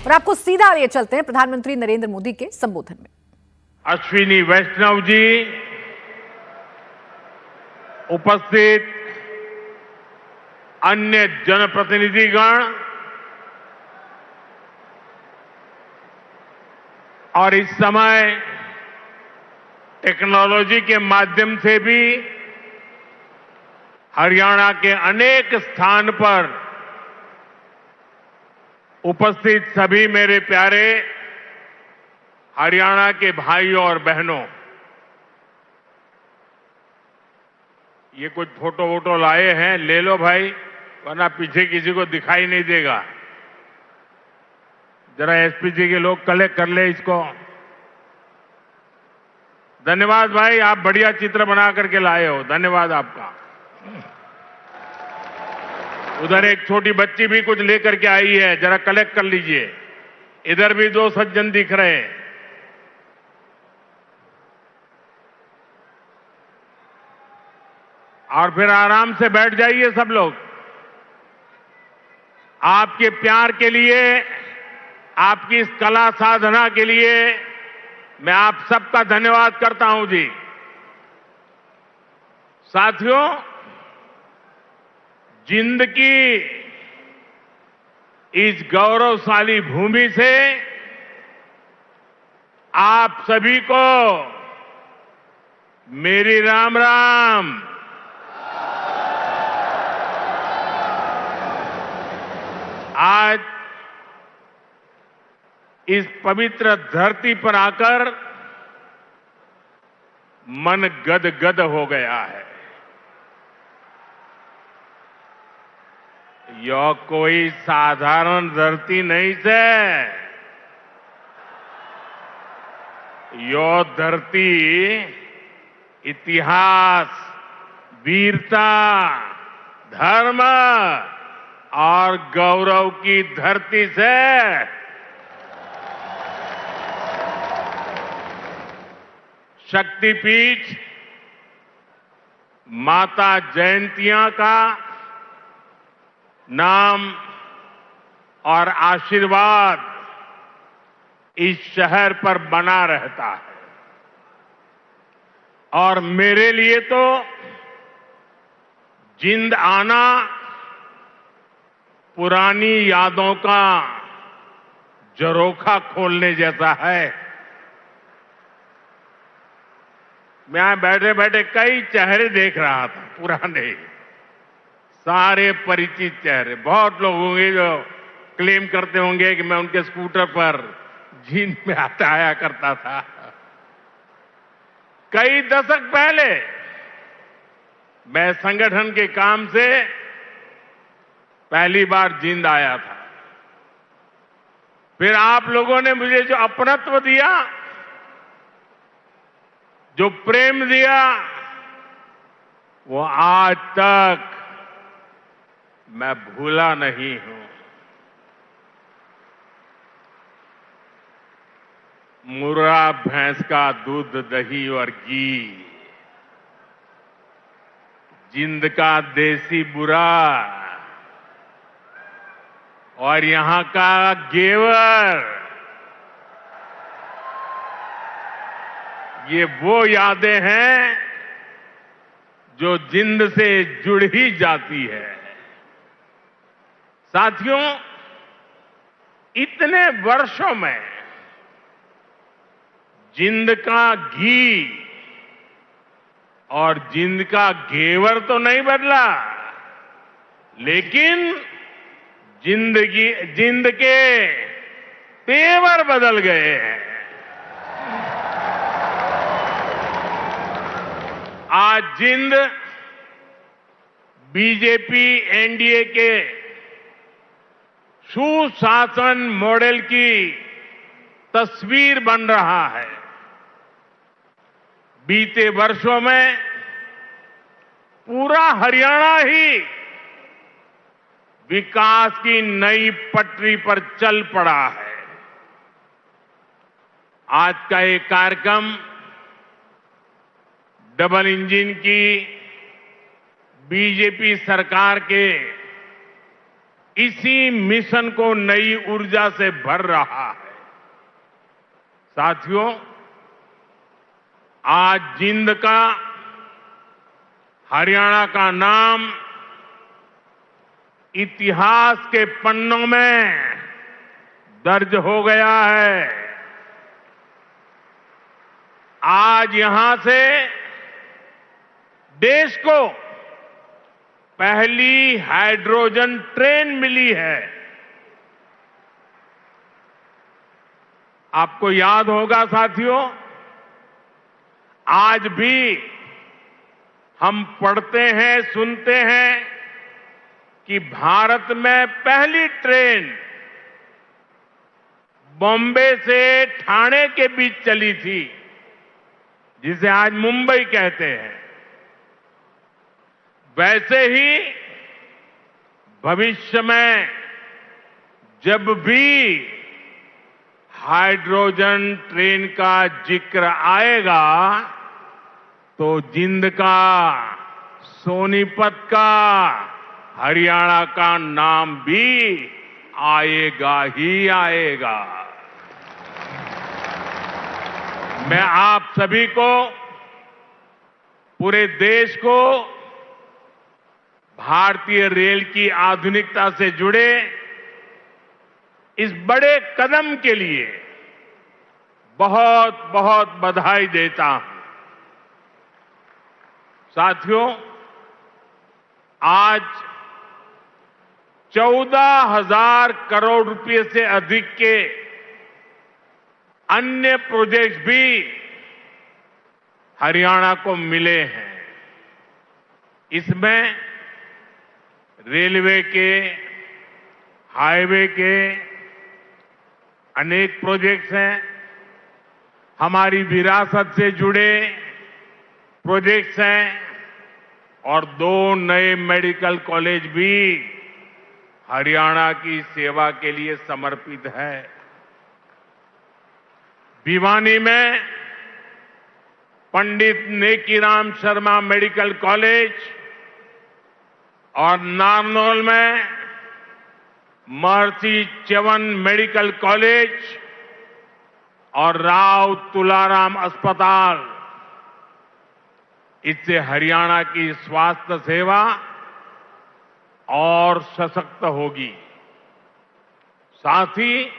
और आपको सीधा लिए चलते हैं प्रधानमंत्री नरेंद्र मोदी के संबोधन में। अश्विनी वैष्णव जी, उपस्थित अन्य जनप्रतिनिधिगण और इस समय टेक्नोलॉजी के माध्यम से भी हरियाणा के अनेक स्थान पर उपस्थित सभी मेरे प्यारे हरियाणा के भाइयों और बहनों, ये कुछ फोटो वोटो लाए हैं, ले लो भाई, वरना पीछे किसी को दिखाई नहीं देगा। जरा एसपी जी के लोग कलेक्ट कर ले इसको। धन्यवाद भाई, आप बढ़िया चित्र बना करके लाए हो, धन्यवाद आपका। उधर एक छोटी बच्ची भी कुछ लेकर के आई है, जरा कलेक्ट कर लीजिए। इधर भी दो सज्जन दिख रहे हैं। और फिर आराम से बैठ जाइए सब लोग। आपके प्यार के लिए, आपकी इस कला साधना के लिए मैं आप सबका धन्यवाद करता हूं जी। साथियों, जिंद की इस गौरवशाली भूमि से आप सभी को मेरी राम राम। आज इस पवित्र धरती पर आकर मन गदगद हो गया है। यह कोई साधारण धरती नहीं से, यह धरती इतिहास, वीरता, धर्म और गौरव की धरती से शक्तिपीठ माता जयंतिया का नाम और आशीर्वाद इस शहर पर बना रहता है। और मेरे लिए तो जिंद आना पुरानी यादों का झरोखा खोलने जैसा है। मैं बैठे बैठे कई चेहरे देख रहा था, पुराने, सारे परिचित चेहरे। बहुत लोग होंगे जो क्लेम करते होंगे कि मैं उनके स्कूटर पर जींद में आया करता था। कई दशक पहले मैं संगठन के काम से पहली बार जींद आया था। फिर आप लोगों ने मुझे जो अपनत्व दिया, जो प्रेम दिया, वो आज तक मैं भूला नहीं हूं। मुर्रा भैंस का दूध, दही और घी, जिंद का देसी बुरा और यहां का घेवर, ये वो यादें हैं जो जिंद से जुड़ ही जाती है। साथियों, इतने वर्षों में जिंद का घी और जिंद का घेवर तो नहीं बदला, लेकिन जिंद के तेवर बदल गए हैं। आज जिंद बीजेपी एनडीए के सुशासन मॉडल की तस्वीर बन रहा है। बीते वर्षों में पूरा हरियाणा ही विकास की नई पटरी पर चल पड़ा है। आज का ये कार्यक्रम डबल इंजन की बीजेपी सरकार के इसी मिशन को नई ऊर्जा से भर रहा है। साथियों, आज जिंद का, हरियाणा का नाम इतिहास के पन्नों में दर्ज हो गया है। आज यहां से देश को पहली हाइड्रोजन ट्रेन मिली है। आपको याद होगा साथियों, आज भी हम पढ़ते हैं, सुनते हैं कि भारत में पहली ट्रेन बॉम्बे से ठाणे के बीच चली थी, जिसे आज मुंबई कहते हैं। वैसे ही भविष्य में जब भी हाइड्रोजन ट्रेन का जिक्र आएगा तो जिंद का, सोनीपत का, हरियाणा का नाम भी आएगा ही आएगा। मैं आप सभी को, पूरे देश को भारतीय रेल की आधुनिकता से जुड़े इस बड़े कदम के लिए बहुत बहुत बधाई देता हूं। साथियों, आज 14,000 करोड़ रुपए से अधिक के अन्य प्रोजेक्ट्स भी हरियाणा को मिले हैं। इसमें रेलवे के, हाईवे के अनेक प्रोजेक्ट्स हैं, हमारी विरासत से जुड़े प्रोजेक्ट्स हैं और 2 नए मेडिकल कॉलेज भी हरियाणा की सेवा के लिए समर्पित है। भिवानी में पंडित नेकीराम शर्मा मेडिकल कॉलेज और नारनौल में महर्षि च्यवन मेडिकल कॉलेज और राव तुलाराम अस्पताल, इससे हरियाणा की स्वास्थ्य सेवा और सशक्त होगी। साथ ही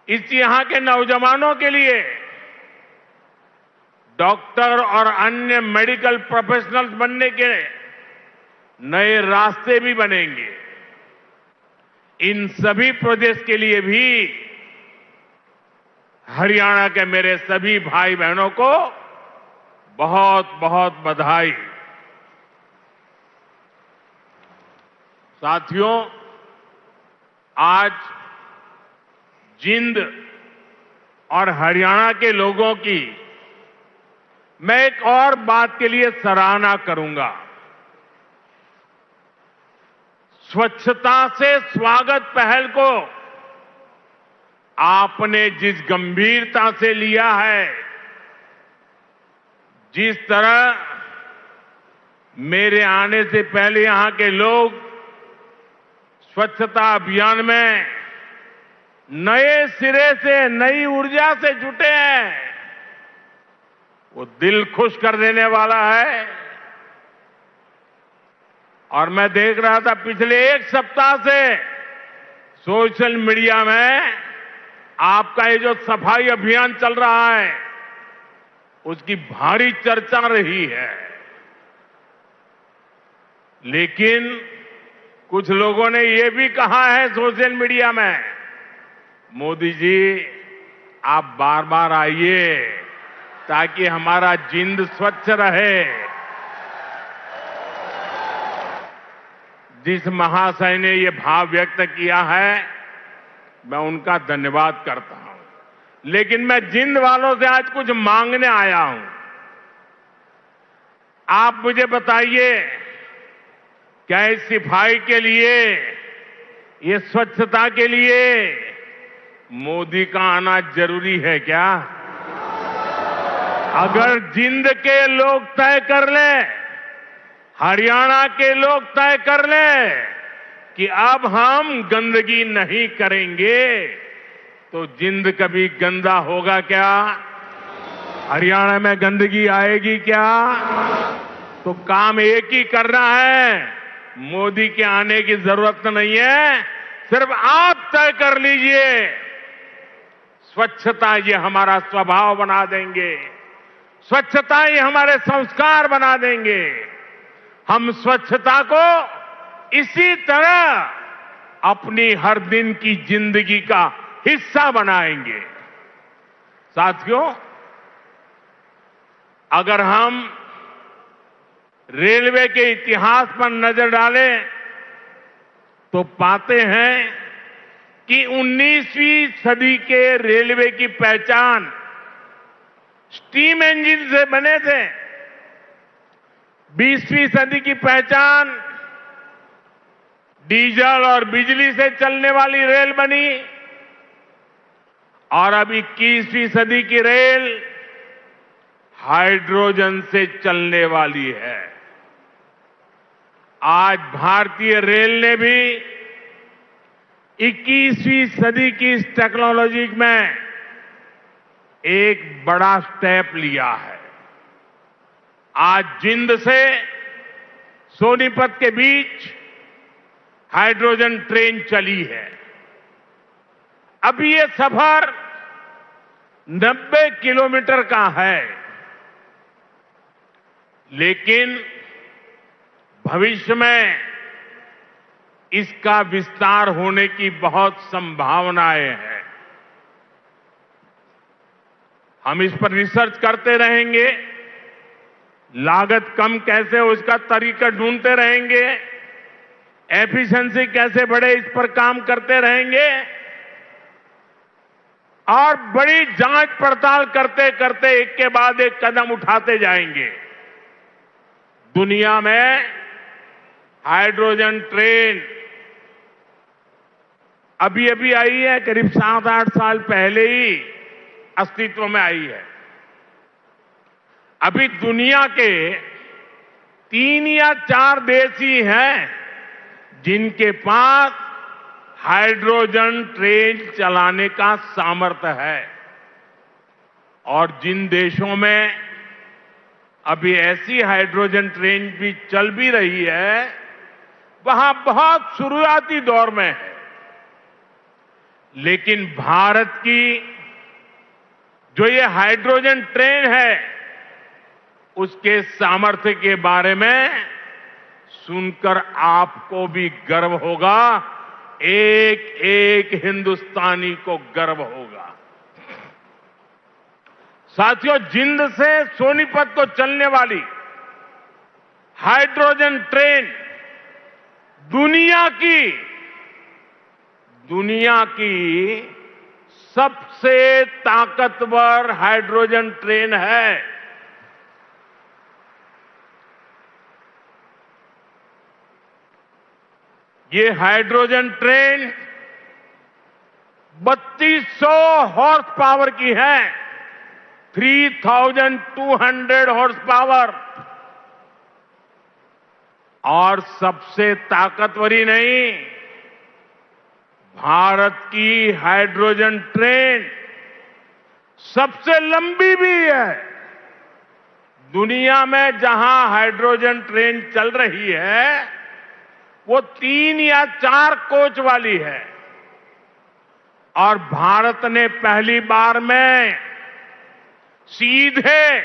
इस यहां के नौजवानों के लिए डॉक्टर और अन्य मेडिकल प्रोफेशनल्स बनने के नए रास्ते भी बनेंगे। इन सभी प्रोजेक्ट्स के लिए भी हरियाणा के मेरे सभी भाई बहनों को बहुत बहुत बधाई। साथियों, आज जिंद और हरियाणा के लोगों की मैं एक और बात के लिए सराहना करूंगा। स्वच्छता से स्वागत पहल को आपने जिस गंभीरता से लिया है, जिस तरह मेरे आने से पहले यहां के लोग स्वच्छता अभियान में नए सिरे से, नई ऊर्जा से जुटे हैं, वो दिल खुश कर देने वाला है। और मैं देख रहा था पिछले 1 सप्ताह से सोशल मीडिया में आपका ये जो सफाई अभियान चल रहा है, उसकी भारी चर्चा रही है। लेकिन कुछ लोगों ने ये भी कहा है सोशल मीडिया में, मोदी जी आप बार बार आइए ताकि हमारा जिंद स्वच्छ रहे। जिस महाशय ने ये भाव व्यक्त किया है, मैं उनका धन्यवाद करता हूं। लेकिन मैं जिंद वालों से आज कुछ मांगने आया हूं। आप मुझे बताइए, क्या इस सफाई के लिए, ये स्वच्छता के लिए मोदी का आना जरूरी है क्या? अगर जिंद के लोग तय कर ले, हरियाणा के लोग तय कर ले, कि अब हम गंदगी नहीं करेंगे तो जिंद कभी गंदा होगा क्या? हरियाणा में गंदगी आएगी क्या? तो काम एक ही करना है, मोदी के आने की जरूरत नहीं है, सिर्फ आप तय कर लीजिए। स्वच्छता ये हमारा स्वभाव बना देंगे, स्वच्छता ये हमारे संस्कार बना देंगे। हम स्वच्छता को इसी तरह अपनी हर दिन की जिंदगी का हिस्सा बनाएंगे। साथियों, अगर हम रेलवे के इतिहास पर नजर डालें तो पाते हैं कि 19वीं सदी के रेलवे की पहचान स्टीम इंजन से बने थे। 20वीं सदी की पहचान डीजल और बिजली से चलने वाली रेल बनी और अब 21वीं सदी की रेल हाइड्रोजन से चलने वाली है। आज भारतीय रेल ने भी 21वीं सदी की इस टेक्नोलॉजी में एक बड़ा स्टेप लिया है। आज जिंद से सोनीपत के बीच हाइड्रोजन ट्रेन चली है। अभी ये सफर 90 किलोमीटर का है, लेकिन भविष्य में इसका विस्तार होने की बहुत संभावनाएं हैं। हम इस पर रिसर्च करते रहेंगे, लागत कम कैसे हो इसका तरीका ढूंढते रहेंगे, एफिशिएंसी कैसे बढ़े इस पर काम करते रहेंगे और बड़ी जांच पड़ताल करते करते एक के बाद एक कदम उठाते जाएंगे। दुनिया में हाइड्रोजन ट्रेन अभी अभी आई है, करीब 7-8 साल पहले ही अस्तित्व में आई है। अभी दुनिया के 3 या 4 देश ही हैं जिनके पास हाइड्रोजन ट्रेन चलाने का सामर्थ्य है और जिन देशों में अभी ऐसी हाइड्रोजन ट्रेन भी चल भी रही है, वहां बहुत शुरुआती दौर में है। लेकिन भारत की जो ये हाइड्रोजन ट्रेन है, उसके सामर्थ्य के बारे में सुनकर आपको भी गर्व होगा, एक एक हिंदुस्तानी को गर्व होगा। साथियों, जिंद से सोनीपत को चलने वाली हाइड्रोजन ट्रेन दुनिया की सबसे ताकतवर हाइड्रोजन ट्रेन है। ये हाइड्रोजन ट्रेन 3200 हॉर्स पावर की है, 3200 हॉर्स पावर। और सबसे ताकतवर ही नहीं, भारत की हाइड्रोजन ट्रेन सबसे लंबी भी है। दुनिया में जहां हाइड्रोजन ट्रेन चल रही है वो 3 या 4 कोच वाली है और भारत ने पहली बार में सीधे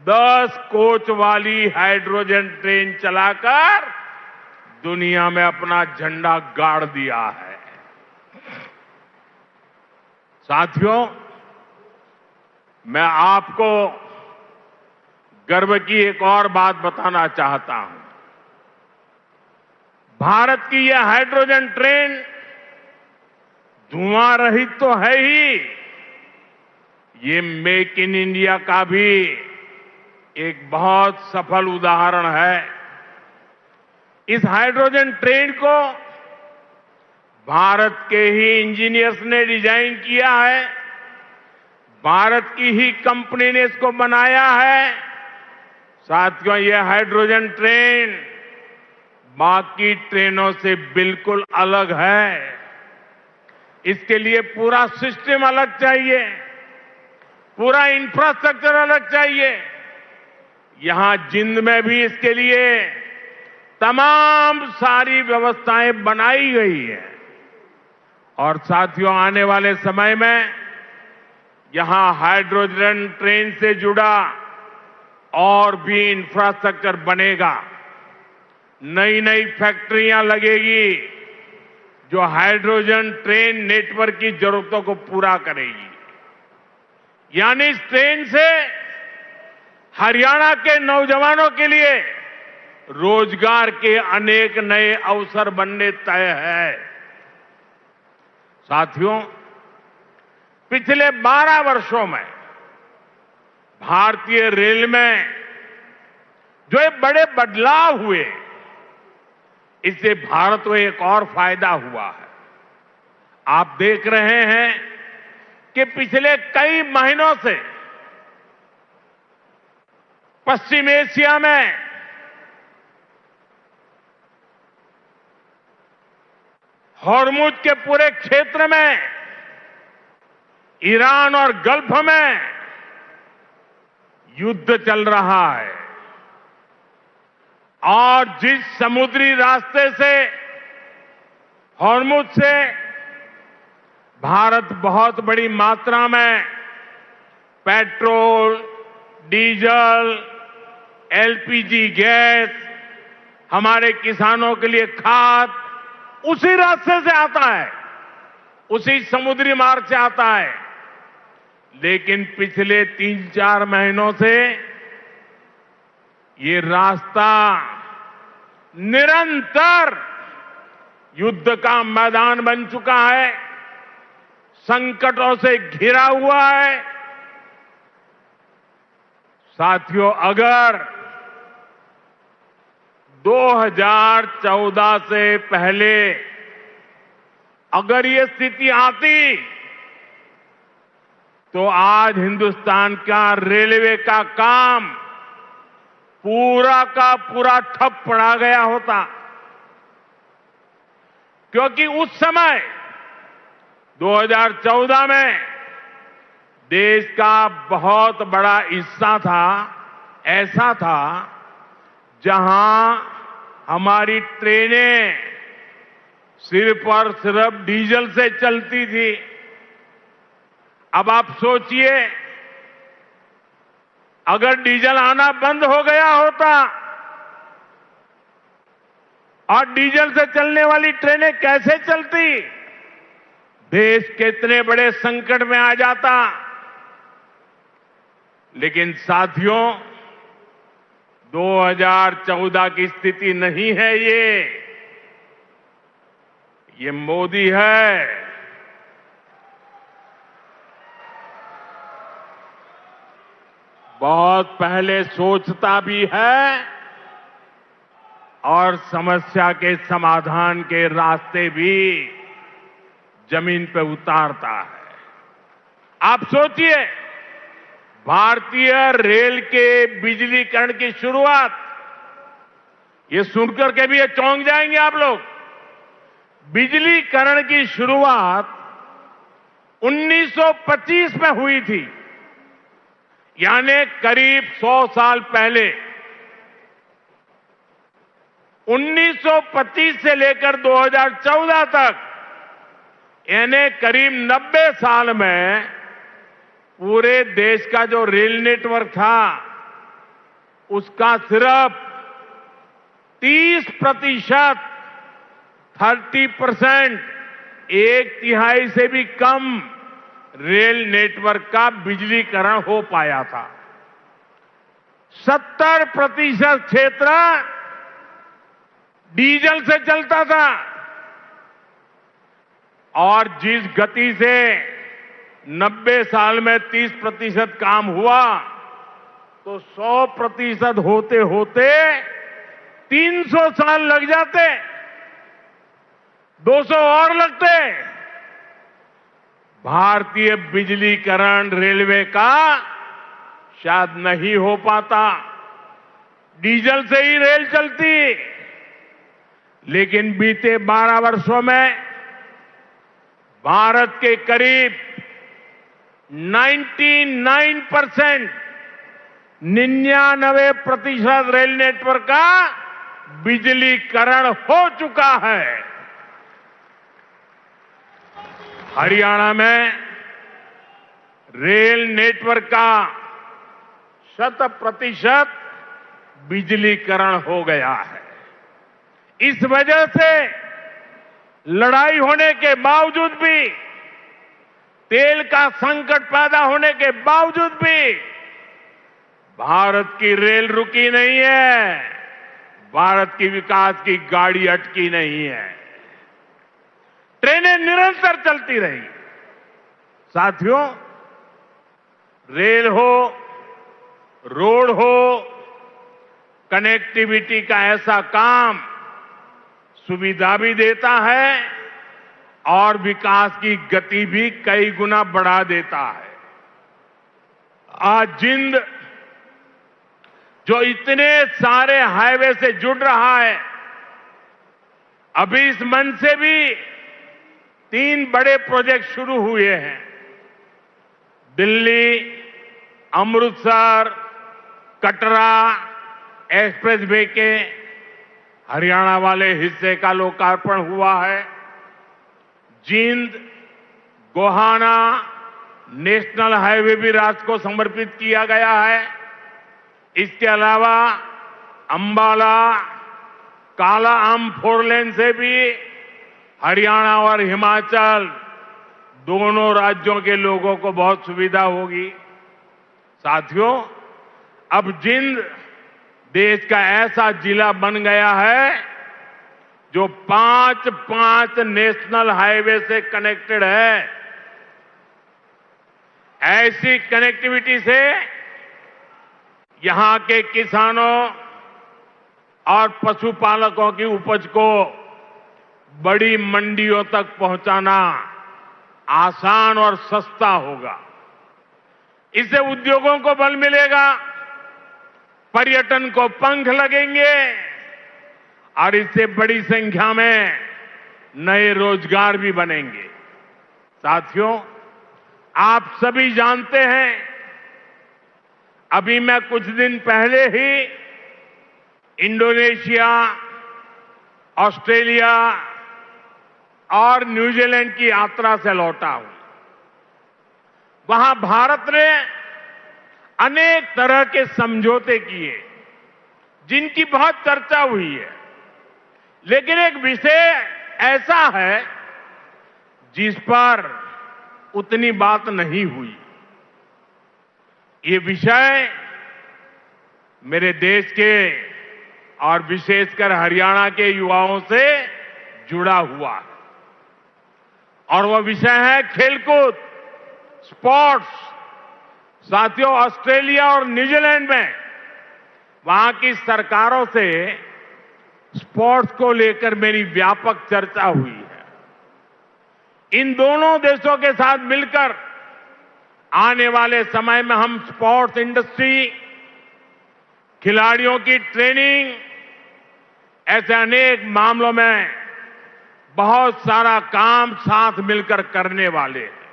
10 कोच वाली हाइड्रोजन ट्रेन चलाकर दुनिया में अपना झंडा गाड़ दिया है। साथियों, मैं आपको गर्व की एक और बात बताना चाहता हूं। भारत की यह हाइड्रोजन ट्रेन धुआं रहित तो है ही, ये मेक इन इंडिया का भी एक बहुत सफल उदाहरण है। इस हाइड्रोजन ट्रेन को भारत के ही इंजीनियर्स ने डिजाइन किया है, भारत की ही कंपनी ने इसको बनाया है। साथियों, यह हाइड्रोजन ट्रेन बाकी ट्रेनों से बिल्कुल अलग है। इसके लिए पूरा सिस्टम अलग चाहिए, पूरा इंफ्रास्ट्रक्चर अलग चाहिए। यहां जिंद में भी इसके लिए तमाम सारी व्यवस्थाएं बनाई गई है। और साथियों, आने वाले समय में यहां हाइड्रोजन ट्रेन से जुड़ा और भी इंफ्रास्ट्रक्चर बनेगा। नई नई फैक्ट्रियां लगेगी जो हाइड्रोजन ट्रेन नेटवर्क की जरूरतों को पूरा करेगी। यानी इस ट्रेन से हरियाणा के नौजवानों के लिए रोजगार के अनेक नए अवसर बनने तय है। साथियों, पिछले 12 वर्षों में भारतीय रेल में जो ये बड़े बदलाव हुए, इससे भारत को एक और फायदा हुआ है। आप देख रहे हैं कि पिछले कई महीनों से पश्चिम एशिया में हॉर्मुज के पूरे क्षेत्र में, ईरान और गल्फ में युद्ध चल रहा है। और जिस समुद्री रास्ते से, हॉर्मुज से भारत बहुत बड़ी मात्रा में पेट्रोल, डीजल, एलपीजी गैस, हमारे किसानों के लिए खाद उसी रास्ते से आता है, उसी समुद्री मार्ग से आता है। लेकिन पिछले 3-4 महीनों से ये रास्ता निरंतर युद्ध का मैदान बन चुका है, संकटों से घिरा हुआ है। साथियों, अगर 2014 से पहले अगर ये स्थिति आती तो आज हिंदुस्तान का रेलवे का काम पूरा का पूरा ठप पड़ा गया होता। क्योंकि उस समय 2014 में देश का बहुत बड़ा हिस्सा था, ऐसा था जहां हमारी ट्रेनें सिर्फ और सिर्फ डीजल से चलती थी। अब आप सोचिए, अगर डीजल आना बंद हो गया होता और डीजल से चलने वाली ट्रेनें कैसे चलती, देश कितने बड़े संकट में आ जाता। लेकिन साथियों, 2014 की स्थिति नहीं है ये मोदी है। बहुत पहले सोचता भी है और समस्या के समाधान के रास्ते भी जमीन पे उतारता है। आप सोचिए, भारतीय रेल के बिजलीकरण की शुरुआत, ये सुनकर के भी ये चौंक जाएंगे आप लोग। बिजलीकरण की शुरुआत 1925 में हुई थी, यानी करीब 100 साल पहले। 1925 से लेकर 2014 तक, यानी करीब 90 साल में पूरे देश का जो रेल नेटवर्क था, उसका सिर्फ 30%, 30%, 1/3 से भी कम रेल नेटवर्क का बिजलीकरण हो पाया था। 70% क्षेत्र डीजल से चलता था। और जिस गति से 90 साल में 30% काम हुआ, तो 100% होते होते 300 साल लग जाते, 200 और लगते। भारतीय बिजलीकरण रेलवे का शायद नहीं हो पाता, डीजल से ही रेल चलती। लेकिन बीते 12 वर्षों में भारत के करीब 99% 99% रेल नेटवर्क का बिजलीकरण हो चुका है। हरियाणा में रेल नेटवर्क का 100% बिजलीकरण हो गया है। इस वजह से लड़ाई होने के बावजूद भी, तेल का संकट पैदा होने के बावजूद भी भारत की रेल रुकी नहीं है, भारत की विकास की गाड़ी अटकी नहीं है। ट्रेनें निरंतर चलती रही। साथियों, रेल हो, रोड हो, कनेक्टिविटी का ऐसा काम सुविधा भी देता है और विकास की गति भी कई गुना बढ़ा देता है। आज जिंद जो इतने सारे हाईवे से जुड़ रहा है, अभी इस मंच से भी 3 बड़े प्रोजेक्ट शुरू हुए हैं। दिल्ली, अमृतसर, कटरा एक्सप्रेस वे के हरियाणा वाले हिस्से का लोकार्पण हुआ है। जींद गोहाना नेशनल हाईवे भी राष्ट्र को समर्पित किया गया है। इसके अलावा अंबाला काला आम 4 लेन से भी हरियाणा और हिमाचल दोनों राज्यों के लोगों को बहुत सुविधा होगी। साथियों, अब जिंद देश का ऐसा जिला बन गया है जो 5 नेशनल हाईवे से कनेक्टेड है। ऐसी कनेक्टिविटी से यहां के किसानों और पशुपालकों की उपज को बड़ी मंडियों तक पहुंचाना आसान और सस्ता होगा। इससे उद्योगों को बल मिलेगा, पर्यटन को पंख लगेंगे और इससे बड़ी संख्या में नए रोजगार भी बनेंगे। साथियों, आप सभी जानते हैं, अभी मैं कुछ दिन पहले ही इंडोनेशिया, ऑस्ट्रेलिया और न्यूजीलैंड की यात्रा से लौटा हूं। वहां भारत ने अनेक तरह के समझौते किए जिनकी बहुत चर्चा हुई है, लेकिन एक विषय ऐसा है जिस पर उतनी बात नहीं हुई। ये विषय मेरे देश के और विशेषकर हरियाणा के युवाओं से जुड़ा हुआ है और वह विषय है खेलकूद, स्पोर्ट्स। साथियों, ऑस्ट्रेलिया और न्यूजीलैंड में वहां की सरकारों से स्पोर्ट्स को लेकर मेरी व्यापक चर्चा हुई है। इन दोनों देशों के साथ मिलकर आने वाले समय में हम स्पोर्ट्स इंडस्ट्री, खिलाड़ियों की ट्रेनिंग, ऐसे अनेक मामलों में बहुत सारा काम साथ मिलकर करने वाले हैं।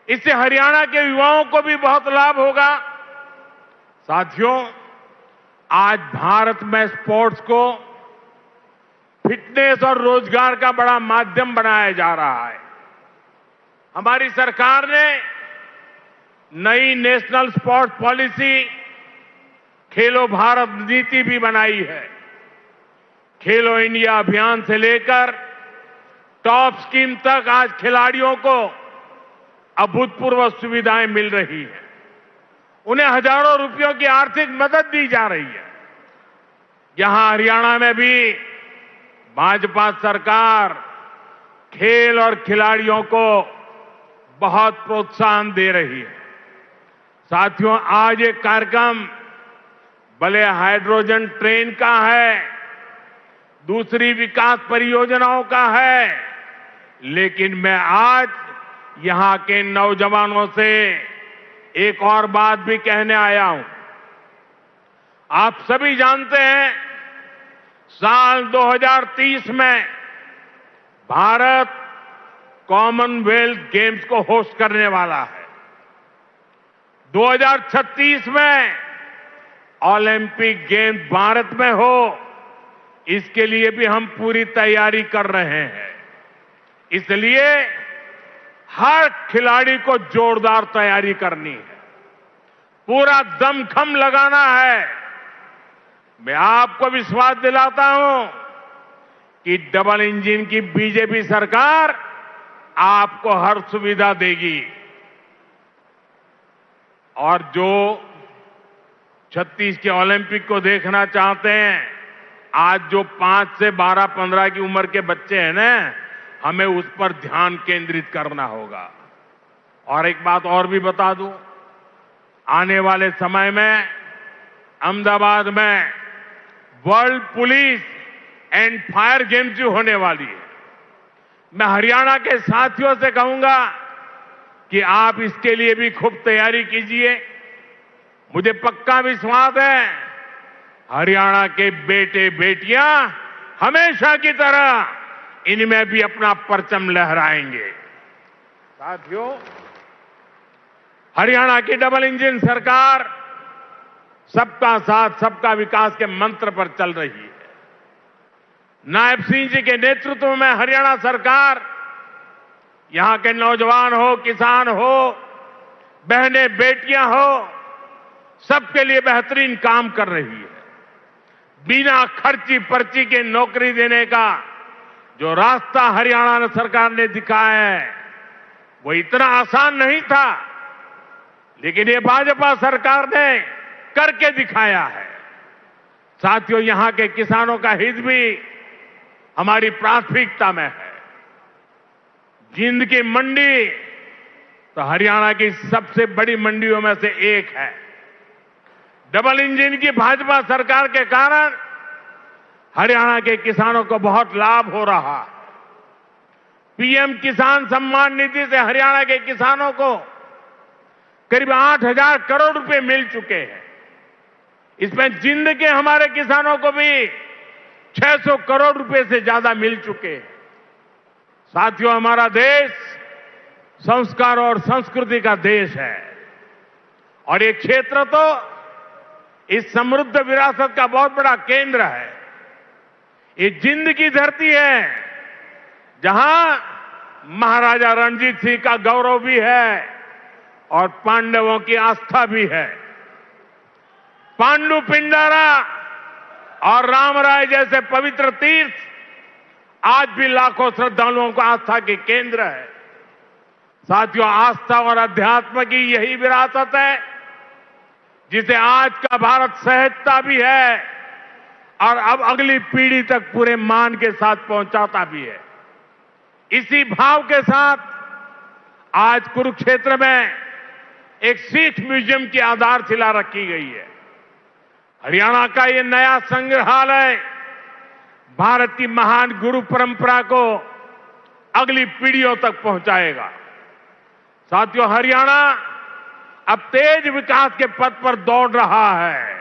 इससे हरियाणा के युवाओं को भी बहुत लाभ होगा। साथियों, आज भारत में स्पोर्ट्स को फिटनेस और रोजगार का बड़ा माध्यम बनाया जा रहा है। हमारी सरकार ने नई नेशनल स्पोर्ट्स पॉलिसी, खेलो भारत नीति भी बनाई है। खेलो इंडिया अभियान से लेकर टॉप स्कीम तक आज खिलाड़ियों को अभूतपूर्व सुविधाएं मिल रही हैं। उन्हें हजारों रुपयों की आर्थिक मदद दी जा रही है। यहां हरियाणा में भी भाजपा सरकार खेल और खिलाड़ियों को बहुत प्रोत्साहन दे रही है। साथियों, आज ये कार्यक्रम भले हाइड्रोजन ट्रेन का है, दूसरी विकास परियोजनाओं का है, लेकिन मैं आज यहां के नौजवानों से एक और बात भी कहने आया हूं। आप सभी जानते हैं, साल 2030 में भारत कॉमनवेल्थ गेम्स को होस्ट करने वाला है। 2036 में ओलंपिक गेम्स भारत में हो, इसके लिए भी हम पूरी तैयारी कर रहे हैं। इसलिए हर खिलाड़ी को जोरदार तैयारी करनी है, पूरा दमखम लगाना है। मैं आपको विश्वास दिलाता हूं कि डबल इंजन की बीजेपी सरकार आपको हर सुविधा देगी। और जो 36 के ओलंपिक को देखना चाहते हैं, आज जो 5 से 12, 15 की उम्र के बच्चे हैं ना, हमें उस पर ध्यान केंद्रित करना होगा। और एक बात और भी बता दूं, आने वाले समय में अहमदाबाद में world police and fire games भी होने वाली है। मैं हरियाणा के साथियों से कहूंगा कि आप इसके लिए भी खूब तैयारी कीजिए। मुझे पक्का विश्वास है हरियाणा के बेटे बेटियां हमेशा की तरह इनमें भी अपना परचम लहराएंगे। साथियों, हरियाणा की डबल इंजन सरकार सबका साथ सबका विकास के मंत्र पर चल रही है। नायब सिंह जी के नेतृत्व में हरियाणा सरकार यहां के नौजवान हो, किसान हो, बहनें बेटियां हो, सबके लिए बेहतरीन काम कर रही है। बिना खर्ची पर्ची के नौकरी देने का जो रास्ता हरियाणा सरकार ने दिखाया है, वो इतना आसान नहीं था, लेकिन ये भाजपा सरकार ने करके दिखाया है। साथियों, यहां के किसानों का हित भी हमारी प्राथमिकता में है। जिंद की मंडी तो हरियाणा की सबसे बड़ी मंडियों में से एक है। डबल इंजन की भाजपा सरकार के कारण हरियाणा के किसानों को बहुत लाभ हो रहा है। पीएम किसान सम्मान निधि से हरियाणा के किसानों को करीब 8,000 करोड़ रुपए मिल चुके हैं। इसमें जिंद के हमारे किसानों को भी 600 करोड़ रुपए से ज्यादा मिल चुके हैं। साथियों, हमारा देश संस्कार और संस्कृति का देश है और ये क्षेत्र तो इस समृद्ध विरासत का बहुत बड़ा केंद्र है। ये जिंद की धरती है जहां महाराजा रणजीत सिंह का गौरव भी है और पांडवों की आस्था भी है। पांडु पिंडारा और रामराय जैसे पवित्र तीर्थ आज भी लाखों श्रद्धालुओं को आस्था के केंद्र है। साथियों, आस्था और अध्यात्म की यही विरासत है जिसे आज का भारत सहजता भी है और अब अगली पीढ़ी तक पूरे मान के साथ पहुंचाता भी है। इसी भाव के साथ आज कुरुक्षेत्र में एक सिख म्यूजियम की आधारशिला रखी गई है। हरियाणा का ये नया संग्रहालय भारत की महान गुरु परंपरा को अगली पीढ़ियों तक पहुंचाएगा। साथियों, हरियाणा अब तेज विकास के पथ पर दौड़ रहा है।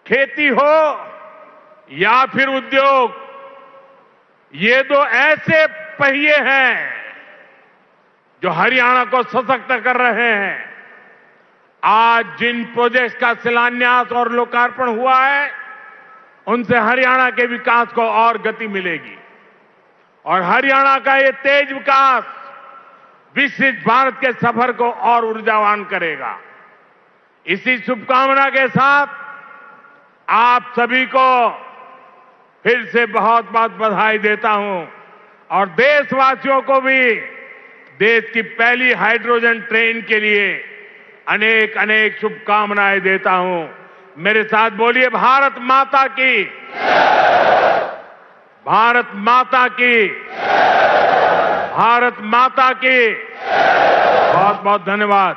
खेती हो या फिर उद्योग, ये दो ऐसे पहिए हैं जो हरियाणा को सशक्त कर रहे हैं। आज जिन प्रोजेक्ट्स का शिलान्यास और लोकार्पण हुआ है, उनसे हरियाणा के विकास को और गति मिलेगी और हरियाणा का ये तेज विकास विकसित भारत के सफर को और ऊर्जावान करेगा। इसी शुभकामना के साथ आप सभी को फिर से बहुत बहुत बधाई देता हूं और देशवासियों को भी देश की पहली हाइड्रोजन ट्रेन के लिए अनेक अनेक शुभकामनाएं देता हूं। मेरे साथ बोलिए, भारत माता की, भारत माता की, भारत माता की। बहुत बहुत धन्यवाद।